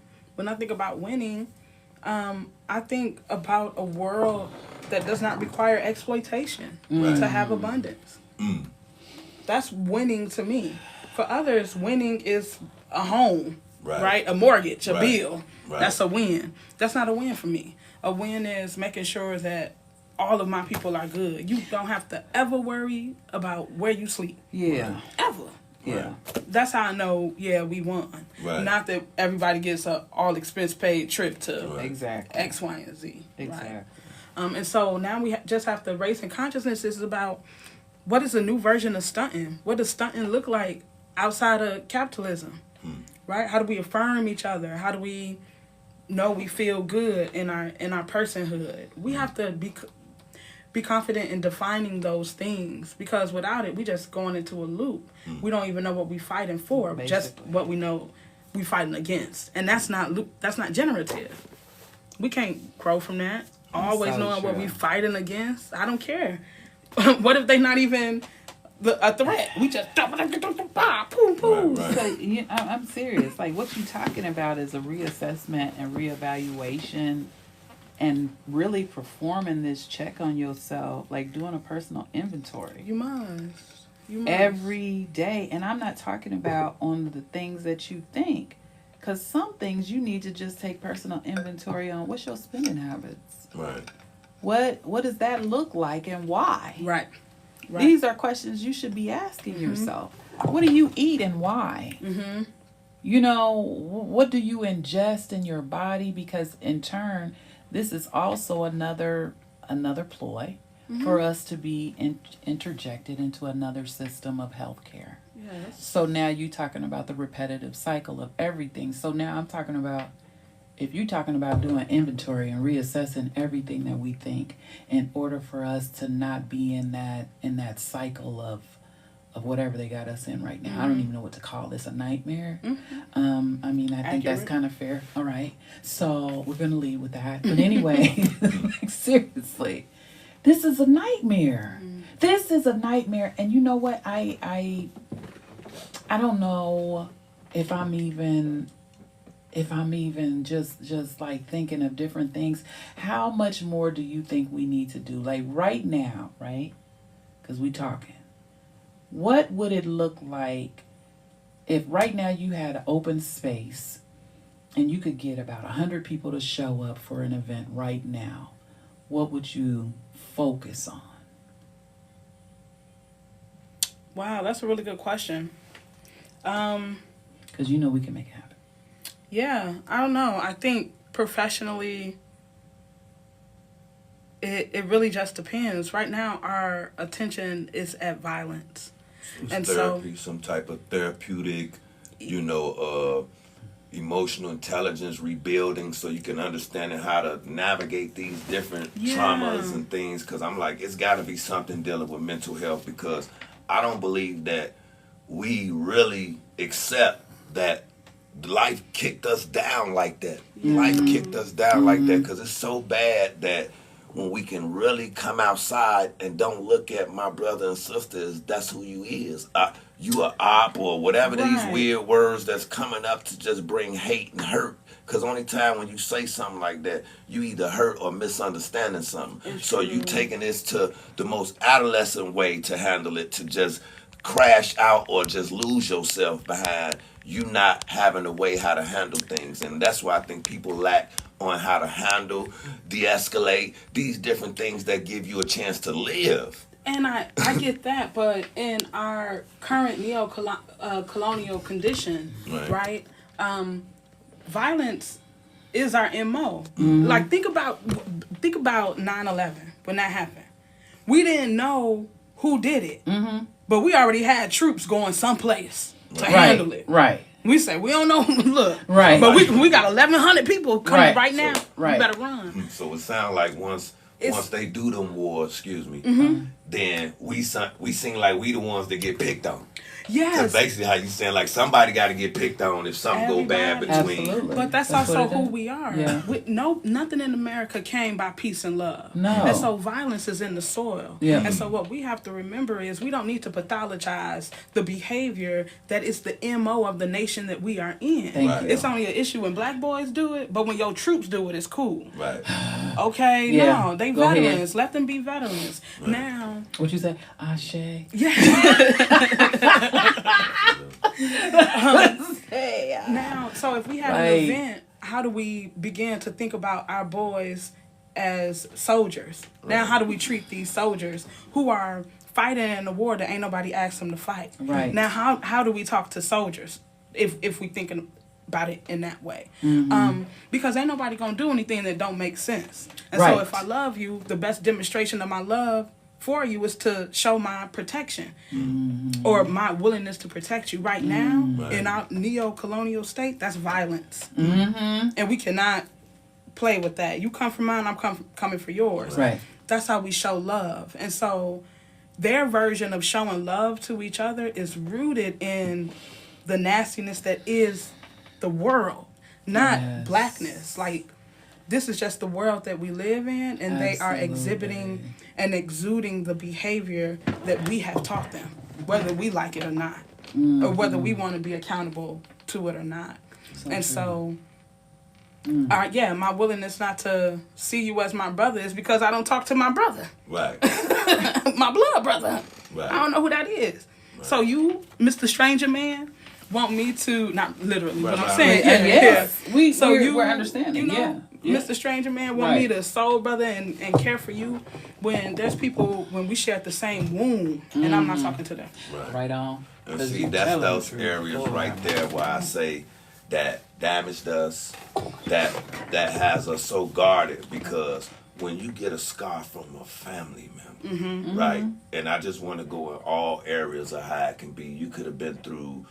I think about a world that does not require exploitation to have abundance. That's winning to me. For others, winning is a home. right? A mortgage, a bill. Right. That's a win. That's not a win for me. A win is making sure that all of my people are good. You don't have to ever worry about where you sleep. Yeah. Ever. Yeah. That's how I know, we won. Right. Not that everybody gets a all expense paid trip to Exactly. X, Y, and Z. Exactly. Right? And so now we just have to raise in consciousness is about what is a new version of stunting? What does stunting look like outside of capitalism? Right? How do we affirm each other? How do we know we feel good in our personhood? We have to be confident in defining those things, because without it, we just going into a loop. We don't even know what we fighting for, just what we know we fighting against, and that's not generative. We can't grow from that. Always so knowing what true. we fighting against. I don't care. What if they not even a threat? We just boom, boom. Right. So I'm serious. Like what you're talking about is a reassessment and reevaluation, and really performing this check on yourself, like doing a personal inventory. You must. Every day. And I'm not talking about on the things that you think, because some things you need to just take personal inventory on. What's your spending habits? Right. What does that look like and why? Right. These are questions you should be asking yourself. What do you eat and why? Mm-hmm. You know, what do you ingest in your body? Because in turn, this is also another ploy for us to be interjected into another system of healthcare. Yes. So now you're talking about the repetitive cycle of everything. So now I'm talking about, if you're talking about doing inventory and reassessing everything that we think in order for us to not be in that cycle of whatever they got us in right now. I don't even know what to call this, a nightmare. I mean, I think that's kind of fair. All right. So we're going to leave with that. But anyway, like, seriously, this is a nightmare. This is a nightmare. And you know what? I don't know if I'm even just like thinking of different things. How much more do you think we need to do? Like right now, right? Because we talking. What would it look like if right now you had an open space and you could get about 100 people to show up for an event right now? What would you focus on? Wow, that's a really good question. Because you know we can make it happen. Yeah, I don't know. I think professionally, it really just depends. Right now, our attention is at violence. And therapy, some type of therapeutic, emotional intelligence rebuilding, so you can understand how to navigate these different traumas and things. Because I'm like, it's got to be something dealing with mental health, because I don't believe that we really accept that life kicked us down like that. Life kicked us down like that, because it's so bad that when we can really come outside and don't look at my brother and sister as that's who you is. You a op or whatever these weird words that's coming up to just bring hate and hurt. Because only time when you say something like that, you either hurt or misunderstanding something. So you taking this to the most adolescent way to handle it, to just crash out or just lose yourself behind you not having a way how to handle things. And that's why I think people lack on how to handle, de-escalate, these different things that give you a chance to live. And I get that, but in our current neo-colonial condition, right? Violence is our MO. Like, think about 9/11 when that happened. We didn't know who did it, but we already had troops going someplace to handle it. Right. We say we don't know. Look, right? But we got 1,100 people coming right now. So, we better run. So it sounds like once they do them wars, then we seem like we the ones that get picked on. Yes. That's basically how you saying, like, somebody got to get picked on if something go bad between. Absolutely. But that's also who we are. Yeah. Nothing in America came by peace and love. No. And so violence is in the soil. Yeah. And so what we have to remember is we don't need to pathologize the behavior that is the MO of the nation that we are in. Thank you. It's only an issue when black boys do it, but when your troops do it, it's cool. Right. Okay? Yeah. No, they Go veterans. ahead. Let them be veterans. Right. Now. What you say? Ashe. Yeah. Hey, Now, so if we have an event, how do we begin to think about our boys as soldiers? Now, how do we treat these soldiers who are fighting in a war that ain't nobody asked them to fight? Right. Now, how do we talk to soldiers if we thinking about it in that way? Because ain't nobody gonna do anything that don't make sense. And so if I love you, the best demonstration of my love for you is to show my protection or my willingness to protect you. Right now, in our neo-colonial state, that's violence. And we cannot play with that. You come for mine, I'm coming for yours. Right. That's how we show love. And so their version of showing love to each other is rooted in the nastiness that is the world, not blackness. Like, this is just the world that we live in, and they are exhibiting and exuding the behavior that we have taught them, whether we like it or not, or whether we want to be accountable to it or not. So my willingness not to see you as my brother is because I don't talk to my brother. Right. My blood brother. Right. I don't know who that is. Right. So you, Mr. Stranger Man, want me to, not literally, but I'm saying, we're understanding, Mr. Stranger Man want me to soul brother and care for you when there's people, when we share the same womb, and I'm not talking to them. Right on. And see, that's those areas right there where I say that damaged us, that has us so guarded, because when you get a scar from a family member, right? And I just want to go in all areas of how it can be. You could have been through,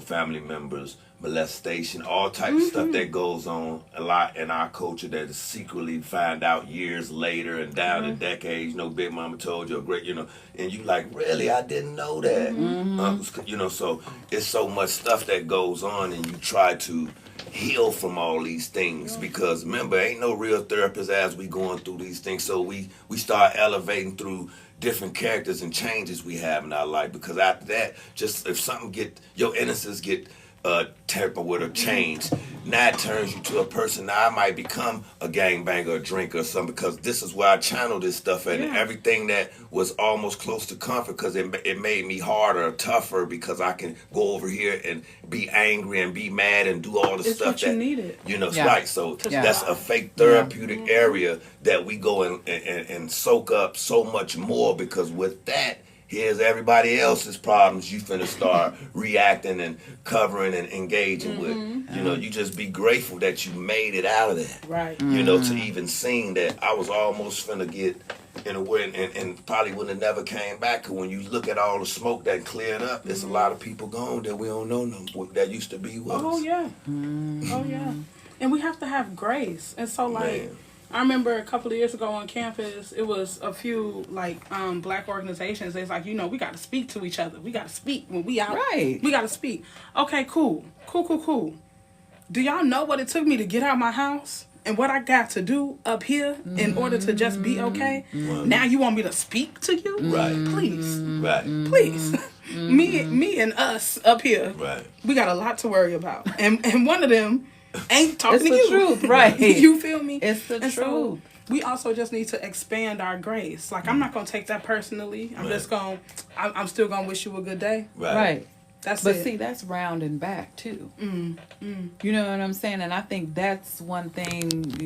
family members, molestation, all type of stuff that goes on a lot in our culture that is secretly find out years later and down the decades. Big mama told you, and you like, really, I didn't know that. So it's so much stuff that goes on, and you try to heal from all these things, because remember, ain't no real therapist as we going through these things. So we start elevating through different characters and changes we have in our life, because after that, just if something your innocence get tampered with or changed, now it turns you to a person. Now I might become a gangbanger, a drinker or something, because this is where I channel this stuff at. And everything that was almost close to comfort, because it made me harder, tougher, because I can go over here and be angry and be mad and do all the stuff that you needed. Right. So that's a fake therapeutic area that we go and soak up so much more, because with that, here's everybody else's problems you finna start reacting and covering and engaging with. You just be grateful that you made it out of that. Right. To even seeing that I was almost finna get in a way and probably wouldn't have never came back. Cause when you look at all the smoke that cleared up, there's a lot of people gone that we don't know that used to be with us. Oh yeah. Oh yeah. And we have to have grace. And so I remember a couple of years ago on campus, it was a few black organizations. It's like, we got to speak to each other. We got to speak when we out. Right. We got to speak. Okay, cool. Do y'all know what it took me to get out my house and what I got to do up here in order to just be okay? Now you want me to speak to you? Right. Please. Right. Please. Me and us up here. Right. We got a lot to worry about. And one of them ain't talking to you. It's the truth, right? You feel me? It's the truth. So we also just need to expand our grace. Like, I'm not gonna take that personally. I'm just gonna. I'm still gonna wish you a good day. Right. That's but it. see, that's rounding back too. You know what I'm saying? And I think that's one thing.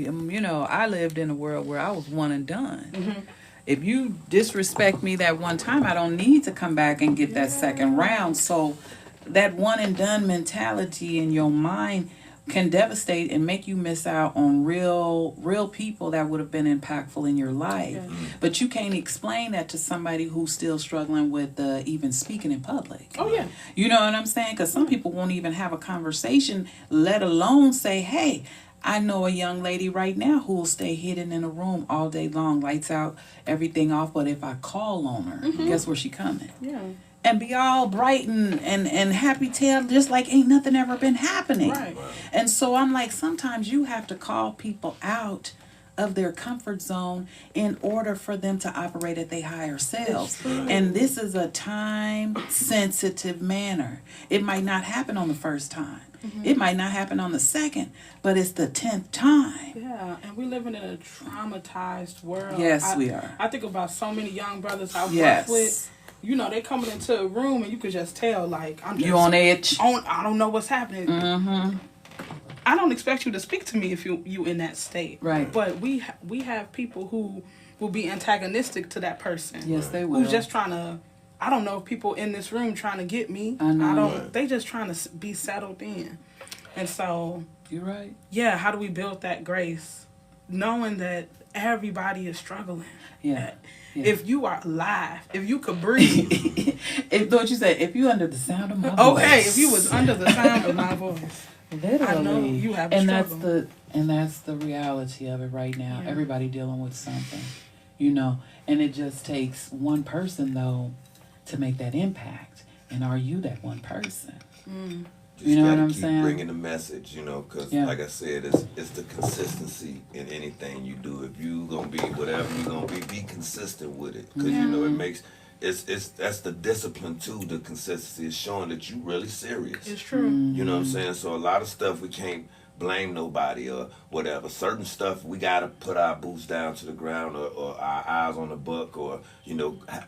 I lived in a world where I was one and done. If you disrespect me that one time, I don't need to come back and get that second round. So that one and done mentality in your mind can devastate and make you miss out on real people that would have been impactful in your life. But you can't explain that to somebody who's still struggling with even speaking in public. Oh yeah. You know what I'm saying? Because some people won't even have a conversation, let alone say, hey, I know a young lady right now who will stay hidden in a room all day long, lights out, everything off, but if I call on her, guess where she coming? Yeah. And be all bright and happy tail, just like ain't nothing ever been happening. Right. And so I'm like, sometimes you have to call people out of their comfort zone in order for them to operate at their higher selves. And this is a time-sensitive manner. It might not happen on the first time. It might not happen on the second, but it's the 10th time. Yeah, and we're living in a traumatized world. Yes, we are. I think about so many young brothers I've worked with they coming into a room and you could just tell, like, I'm just You on edge. I don't know what's happening. Mm-hmm. I don't expect you to speak to me if you in that state. Right. But we have people who will be antagonistic to that person. Yes, they will. Who's just trying to. I don't know if people in this room trying to get me. I know. They just trying to be settled in, and so. You're right. Yeah. How do we build that grace, knowing that everybody is struggling? Yeah. If you are alive, if you could breathe. If what you said, if you under the sound of my voice. Okay, if you was under the sound of my voice. Literally. I know you have a and struggle. that's the reality of it right now. Yeah. Everybody dealing with something, and it just takes one person though to make that impact. And are you that one person? Just You know what gotta I'm keep saying? bringing the message, because like I said, it's the consistency in anything you do. If you gonna be whatever you gonna be consistent with it, because it makes that's the discipline too. The consistency is showing that you really serious. It's true. You know what I'm saying? So a lot of stuff we can't blame nobody or whatever. Certain stuff we gotta put our boots down to the ground or our eyes on the book or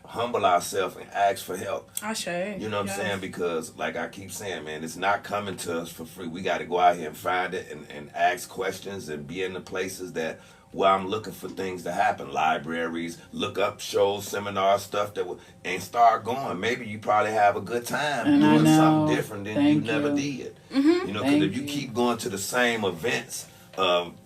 humble ourselves and ask for help. I say. You know what I'm saying? Because like I keep saying, man, it's not coming to us for free. We got to go out here and find it and ask questions and be in the places where I'm looking for things to happen. Libraries, look up shows, seminars, stuff and start going. Maybe you probably have a good time And doing I know. something different than Thank you never you. did. Mm-hmm. Because Thank if you you. keep going to the same events,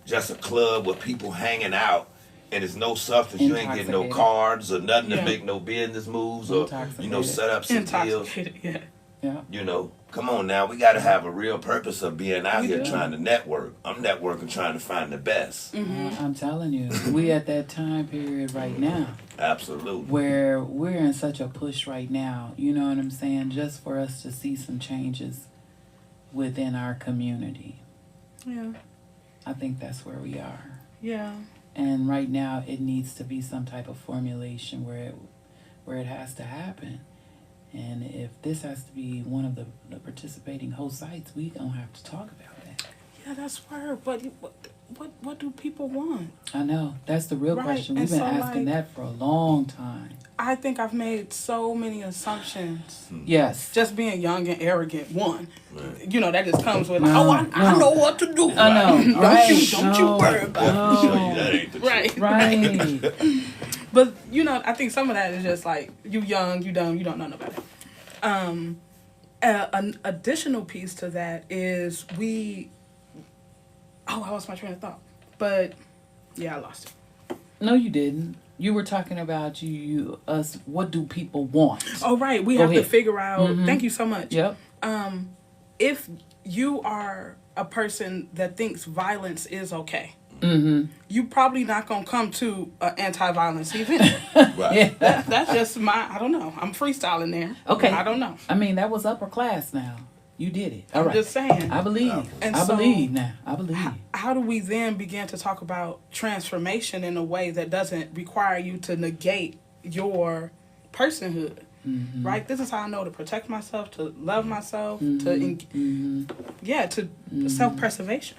just a club with people hanging out, and there's no substance, you ain't getting no Intoxicated. cards or nothing to Yeah. make no business moves or Intoxicated. set up some deals. Intoxicated, yeah. Yeah. Come on now, we got to have a real purpose of being out We here do. trying to network. I'm networking trying to find the best. I'm telling you, we at that time period right now Absolutely. where we're in such a push right now. You know what I'm saying? Just for us to see some changes within our community. Yeah. I think that's where we are. Yeah. And right now, it needs to be some type of formulation where it has to happen. And if this has to be one of the participating host sites, we gonna have to talk about that. Yeah, that's weird. But what do people want? I know that's the real Right, question. We've and been so, asking like- that for a long time. I think I've made so many assumptions. Yes. Just being young and arrogant, one. Right. That just comes with, No, I no. know what to do. I know. Don't Right. don't you worry about it. Show you No. that ain't the truth. Right. Right. But, I think some of that is just like, you young, you dumb, you don't know nobody. An additional piece to that is I lost my train of thought. But, yeah, I lost it. No, you didn't. You were talking about us. What do people want? Oh, right. We Go have ahead. to figure out. Mhm. Thank you so much. Yep. If you are a person that thinks violence is okay, Mm-hmm. you probably not gonna come to an anti-violence event. Right. Yeah. That's just I don't know. I'm freestyling there. Okay. I don't know. I mean, that was upper class. Now you did it. All I'm right. just saying. I believe. And I so- believe now. I believe. How do we then begin to talk about transformation in a way that doesn't require you to negate your personhood? Mm-hmm. Right? This is how I know to protect myself, to love myself, Mm-hmm. to self-preservation.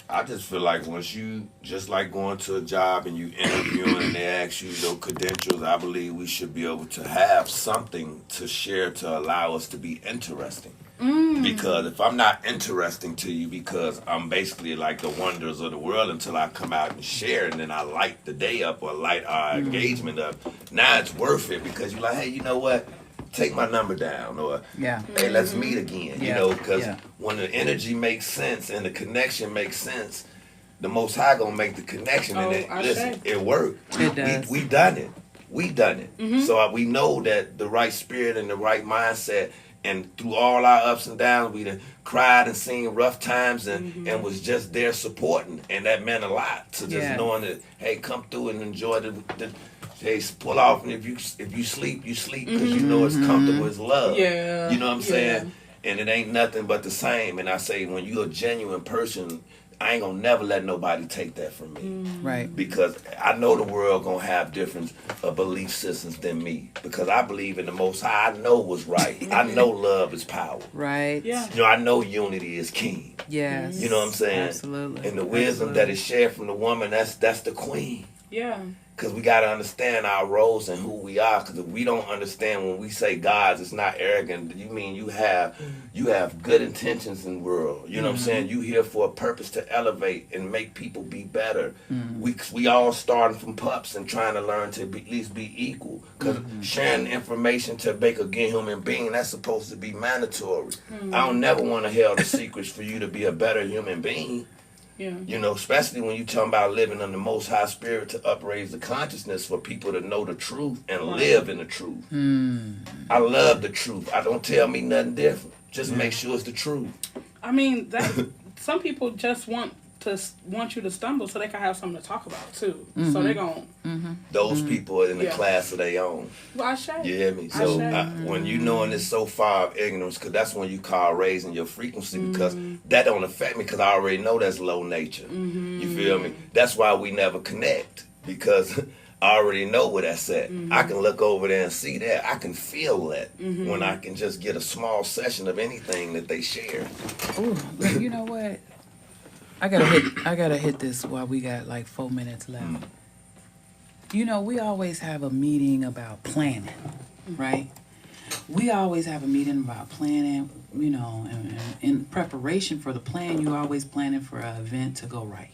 I just feel like once you, just like going to a job and you interviewing and they ask you your credentials, I believe we should be able to have something to share to allow us to be interesting. Because if I'm not interesting to you because I'm basically like the wonders of the world until I come out and share and then I light the day up or light our engagement up, now it's worth it because you're like, hey, you know what? Take my number down or Yeah. hey, let's meet again. Yeah. Because Yeah. when the energy makes sense and the connection makes sense, the Most High gonna make the connection. Oh, And I it worked. It does. We done it. We done it. So we know that the right spirit and the right mindset, and through all our ups and downs, we done cried and seen rough times and was just there supporting, and that meant a lot to just Yeah. knowing that hey, come through and enjoy the hey, pull off, and if you sleep, you sleep because you know it's comfortable, it's love. Yeah, You know what I'm yeah. saying? And it ain't nothing but the same. And I say, when you're a genuine person, I ain't gonna never let nobody take that from me. Right. Because I know the world gonna have different belief systems than me. Because I believe in the Most High. I know what's right. I know love is power. Right. Yeah. I know unity is king. Yes. You know what I'm saying? Absolutely. And the wisdom that is shared from the woman, that's the queen. Yeah. Because we got to understand our roles and who we are. Because if we don't understand when we say gods, it's not arrogant. You mean you have good intentions in the world. You know what I'm saying? You here for a purpose to elevate and make people be better. We all starting from pups and trying to learn to at least be equal. Because sharing information to make a good human being, that's supposed to be mandatory. I don't never want to held the secrets for you to be a better human being. Yeah. You know, especially when you talking about living in the most high spirit to upraise the consciousness for people to know the truth and live in the truth. I love the truth. I don't tell me nothing different. Just make sure it's the truth. I mean, that some people just want you to stumble so they can have something to talk about too. So they're going. Those people are in the class of their own. Well, I share. You hear me? So when you knowing this so far of ignorance, because that's when you call raising your frequency, because that don't affect me, because I already know that's low nature. You feel me? That's why we never connect, because I already know where that's at. I can look over there and see that. I can feel that when I can just get a small session of anything that they share. Ooh, but you know what? I gotta hit this while we got like 4 minutes left. You know, we always have a meeting about planning, right? We always have a meeting about planning, you know, and in preparation for the plan, you always planning for an event to go right.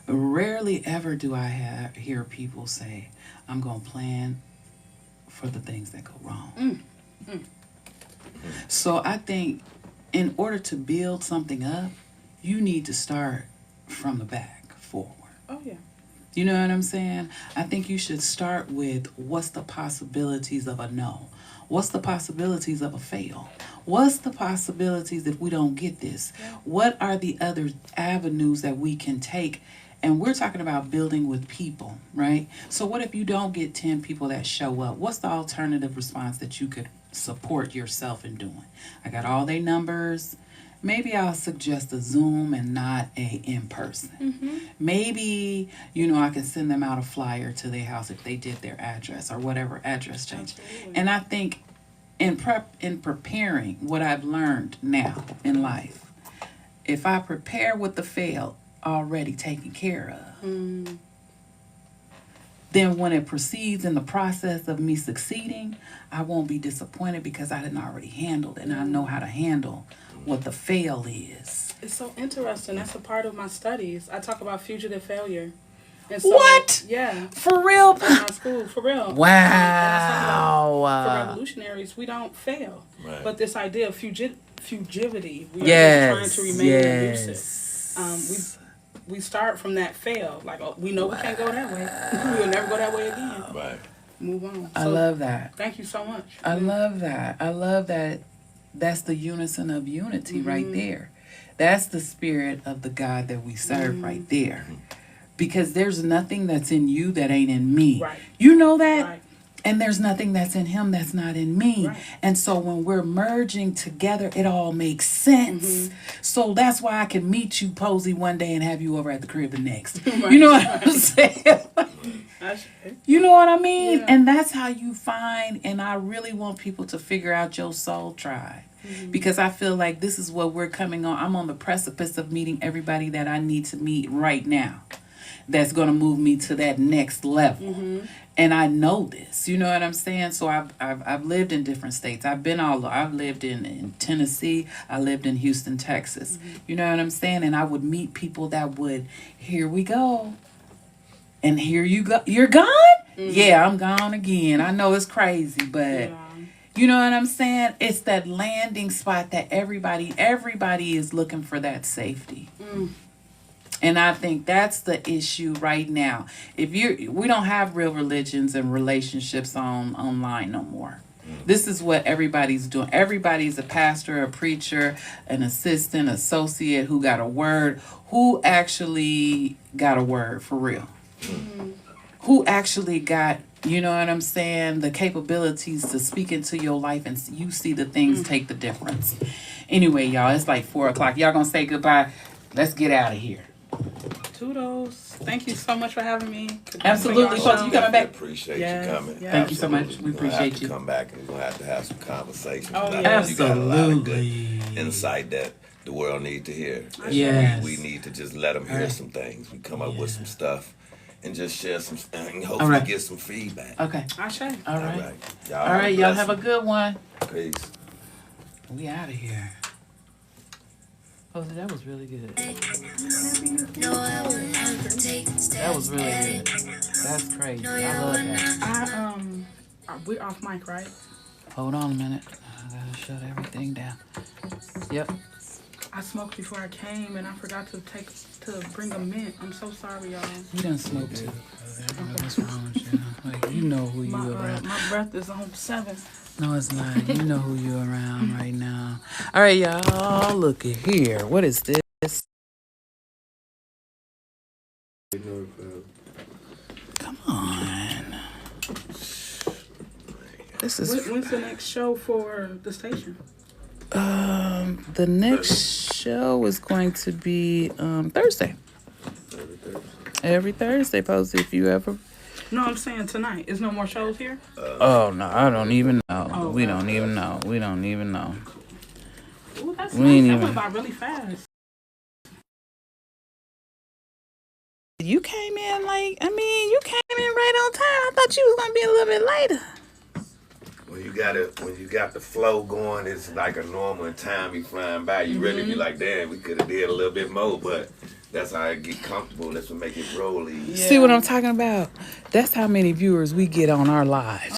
Rarely ever do I hear people say, I'm gonna plan for the things that go wrong. So I think in order to build something up, you need to start from the back forward. Oh, yeah. You know what I'm saying? I think you should start with what's the possibilities of a no? What's the possibilities of a fail? What's the possibilities if we don't get this? What are the other avenues that we can take? And we're talking about building with people, right? So what if you don't get 10 people that show up? What's the alternative response that you could support yourself in doing? I got all their numbers. Maybe I'll suggest a Zoom and not a in-person. Maybe, you know, I can send them out a flyer to their house if they did their address or whatever address change. And I think in preparing what I've learned now in life, if I prepare with the fail already taken care of, then when it proceeds in the process of me succeeding, I won't be disappointed because I didn't already handle it and I know how to handle what the fail is. It's so interesting. That's a part of my studies. I talk about fugitive failure. And so, what? Yeah. For real? In my school, for real. Wow. For revolutionaries, we don't fail. Right. But this idea of fugivity, we are just trying to remain elusive. We start from that fail. Like, we know we can't go that way. We'll never go that way again. Right. Move on. I love that. Thank you so much. I love that. I love that. That's the unison of unity right there. That's the spirit of the God that we serve right there. Because there's nothing that's in you that ain't in me. Right. You know that? Right. And there's nothing that's in him that's not in me. Right. And so when we're merging together, it all makes sense. So that's why I can meet you, Posey, one day and have you over at the crib the next. Right. You know what I'm saying? You know what I mean? Yeah. And that's how you find, and I really want people to figure out your soul tribe. Because I feel like this is what we're coming on. I'm on the precipice of meeting everybody that I need to meet right now. That's going to move me to that next level. And I know this, you know what I'm saying? So I've lived in different states. I've lived in Tennessee. I lived in Houston, Texas. You know what I'm saying? And I would meet people that would, here we go. And here you go. You're gone? Yeah, I'm gone again. I know it's crazy, but you know what I'm saying? It's that landing spot that everybody is looking for, that safety. And I think that's the issue right now. We don't have real religions and relationships online no more. This is what everybody's doing. Everybody's a pastor, a preacher, an assistant, associate who got a word. Who actually got a word for real? Who actually got, you know what I'm saying, the capabilities to speak into your life and you see the things take the difference. Anyway, y'all, it's like 4:00. Y'all gonna say goodbye? Let's get out of here. Toodles. Thank you so much for having me. Absolutely. Posey, you coming back? Appreciate you coming. Yes. Thank you so much. We appreciate you. Come back and we're going to have to have some conversations. Oh, yeah. You got a lot of good insight that the world needs to hear. Yes. We need to just let them hear some things. We come up with some stuff. and just share some, and hopefully All right. get some feedback. Okay. I say. All right. Y'all, All right. Y'all bless have a you. good one. Peace. We out of here. Oh, that was really good. That was really good. That's crazy. I love that. We're off mic, right? Hold on a minute. I gotta shut everything down. Yep. I smoked before I came, and I forgot to bring a mint. I'm so sorry, y'all. You done smoked too. I don't know what's wrong with you. Like, you know who you around. My breath is on 7. No, it's not. You know who you around right now. All right, y'all. Look at here. What is this? Come on. This is When's the next show for the station? the next show is going to be Thursday. Every Thursday, Posey, if you ever. No, I'm saying tonight. Is no more shows here? Oh no, I don't even know. Oh, We wow. don't even know. We don't even know. Ooh, that's We ain't nice. That even- went by really fast. You came in you came in right on time. I thought you was gonna be a little bit later. When you got the flow going, it's like a normal time be flying by. You really be like, damn, we could have did a little bit more, but that's how I get comfortable. That's what make it roll easy. See what I'm talking about? That's how many viewers we get on our lives.